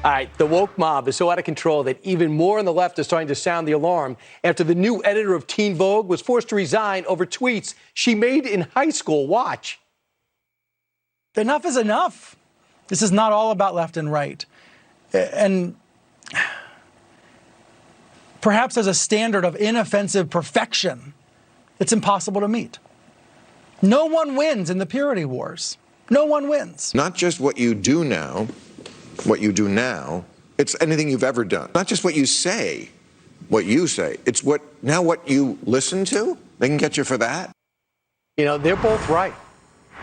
All right, the woke mob is so out of control that even more on the left is starting to sound the alarm after the new editor of Teen Vogue was forced to resign over tweets she made in high school. Watch. Enough is enough. This is not all about left and right. And perhaps as a standard of inoffensive perfection, it's impossible to meet. No one wins in the purity wars. No one wins. Not just what you do now, it's anything you've ever done. Not just what you say, it's what you listen to. They can get you for that. You know, they're both right.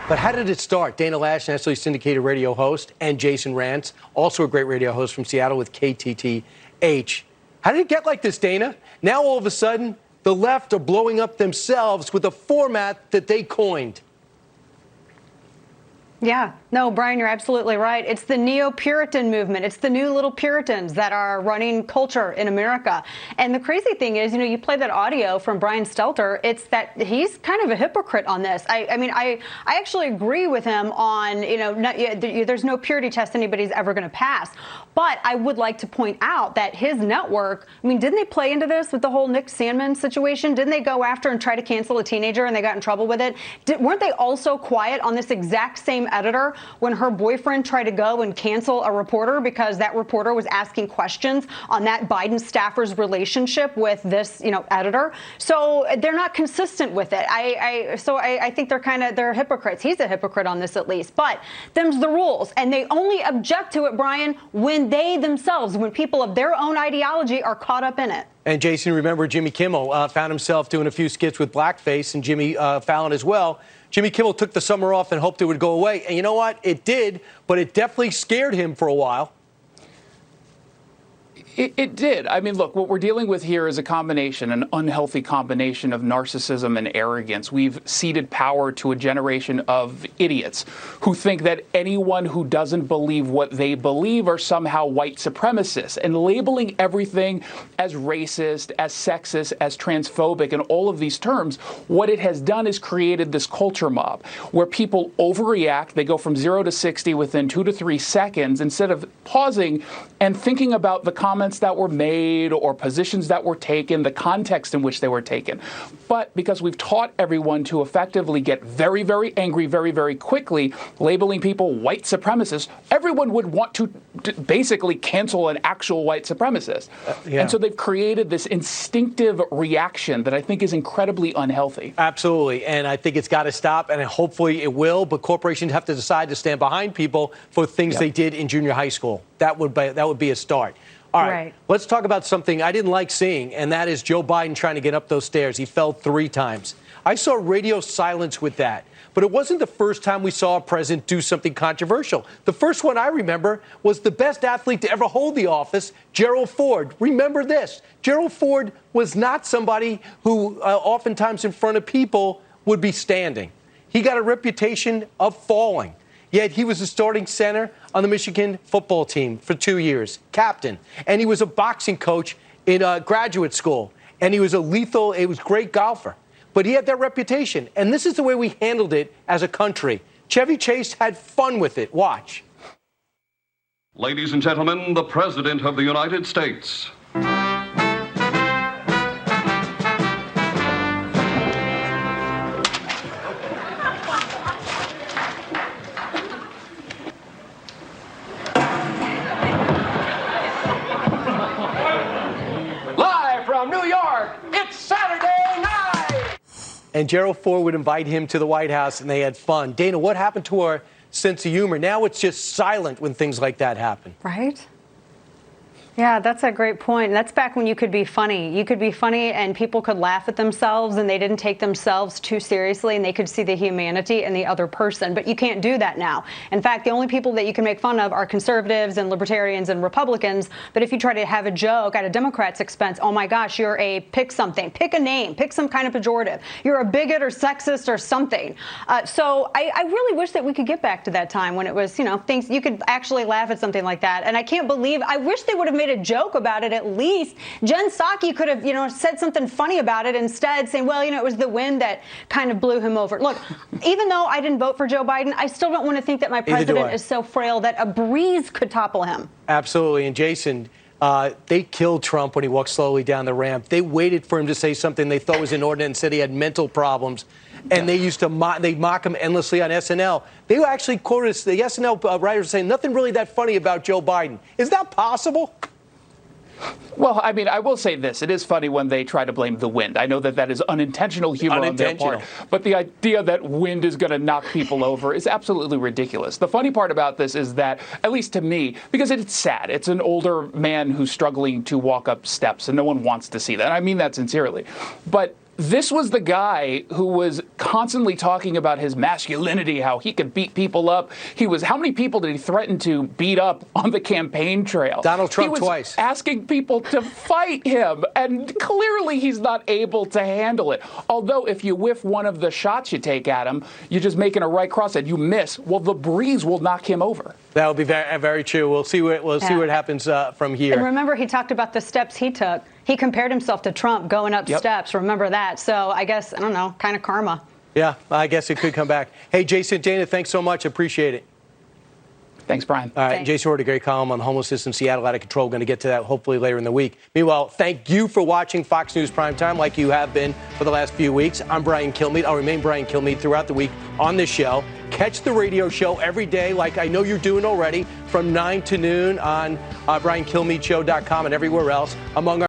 But how did it start? Dana Loesch, nationally syndicated radio host, and Jason Rantz, also a great radio host from Seattle with KTTH. How did it get like this, Dana? Now all of a sudden, the left are blowing up themselves with a format that they coined. Yeah, no, Brian, you're absolutely right. It's the neo-Puritan movement. It's the new little Puritans that are running culture in America. And the crazy thing is, you play that audio from Brian Stelter. It's that he's kind of a hypocrite on this. I actually agree with him on, there's no purity test anybody's ever going to pass. But I would like to point out that his network, didn't they play into this with the whole Nick Sandmann situation? Didn't they go after and try to cancel a teenager and they got in trouble with it? Weren't they also quiet on this exact same editor when her boyfriend tried to go and cancel a reporter because that reporter was asking questions on that Biden staffer's relationship with this, editor? So they're not consistent with it. I think they're hypocrites. He's a hypocrite on this at least. But them's the rules. And they only object to it, Brian, when people of their own ideology are caught up in it. And Jason, remember Jimmy Kimmel found himself doing a few skits with blackface, and Jimmy Fallon as well. Jimmy Kimmel took the summer off and hoped it would go away. And you know what? It did, but it definitely scared him for a while. It did. Look, what we're dealing with here is an unhealthy combination of narcissism and arrogance. We've ceded power to a generation of idiots who think that anyone who doesn't believe what they believe are somehow white supremacists, and labeling everything as racist, as sexist, as transphobic, and all of these terms. What it has done is created this culture mob where people overreact. They go from 0 to 60 within 2 to 3 seconds instead of pausing and thinking about the comments that were made or positions that were taken, the context in which they were taken. But because we've taught everyone to effectively get very, very angry very, very quickly, labeling people white supremacists, everyone would want to basically cancel an actual white supremacist. Yeah. And so they've created this instinctive reaction that I think is incredibly unhealthy. Absolutely. And I think it's got to stop, and hopefully it will. But corporations have to decide to stand behind people for things they did in junior high school. That would be a start. All right, let's talk about something I didn't like seeing, and that is Joe Biden trying to get up those stairs. He fell 3 times. I saw radio silence with that. But it wasn't the first time we saw a president do something controversial. The first one I remember was the best athlete to ever hold the office, Gerald Ford. Remember this. Gerald Ford was not somebody who oftentimes in front of people would be standing. He got a reputation of falling. Yet he was a starting center on the Michigan football team for 2 years, captain. And he was a boxing coach in graduate school. And he was great golfer. But he had that reputation. And this is the way we handled it as a country. Chevy Chase had fun with it. Watch. Ladies and gentlemen, the President of the United States. And Gerald Ford would invite him to the White House, and they had fun. Dana, what happened to our sense of humor? Now it's just silent when things like that happen. Right? Yeah, that's a great point. That's back when you could be funny. You could be funny and people could laugh at themselves and they didn't take themselves too seriously and they could see the humanity in the other person. But you can't do that now. In fact, the only people that you can make fun of are conservatives and libertarians and Republicans. But if you try to have a joke at a Democrat's expense, oh my gosh, you're pick something, pick a name, pick some kind of pejorative. You're a bigot or sexist or something. So I really wish that we could get back to that time when it was, things you could actually laugh at something like that. And I can't believe, I wish they would have made a joke about it at least. Jen Psaki could have, said something funny about it instead, saying, well, it was the wind that kind of blew him over. Look, even though I didn't vote for Joe Biden, I still don't want to think that my president is so frail that a breeze could topple him. Absolutely. And Jason, they killed Trump when he walked slowly down the ramp. They waited for him to say something they thought was inordinate and said he had mental problems. And they used to mock him endlessly on SNL. They actually quoted the SNL writers saying nothing really that funny about Joe Biden. Is that possible? Well, I mean, I will say this. It is funny when they try to blame the wind. I know that is unintentional humor on their part. But the idea that wind is going to knock people over is absolutely ridiculous. The funny part about this is that, at least to me, because it's sad. It's an older man who's struggling to walk up steps, and no one wants to see that. And I mean that sincerely. But this was the guy who was constantly talking about his masculinity, how he could beat people up. How many people did he threaten to beat up on the campaign trail? Donald Trump twice. He was asking people to fight him, and clearly he's not able to handle it. Although if you whiff one of the shots you take at him, you're just making a right cross and you miss. Well, the breeze will knock him over. That will be very, very true. We'll see what happens from here. And remember, he talked about the steps he took. He compared himself to Trump going up steps. Remember that. So I guess, I don't know, kind of karma. Yeah, I guess it could come back. Hey, Jason, Dana, thanks so much. Appreciate it. Thanks, Brian. All right, Thanks. Jason wrote a great column on homelessness in Seattle out of control. Going to get to that hopefully later in the week. Meanwhile, thank you for watching Fox News Primetime like you have been for the last few weeks. I'm Brian Kilmeade. I'll remain Brian Kilmeade throughout the week on this show. Catch the radio show every day like I know you're doing already from 9 to noon on BrianKilmeadShow.com and everywhere else. Among our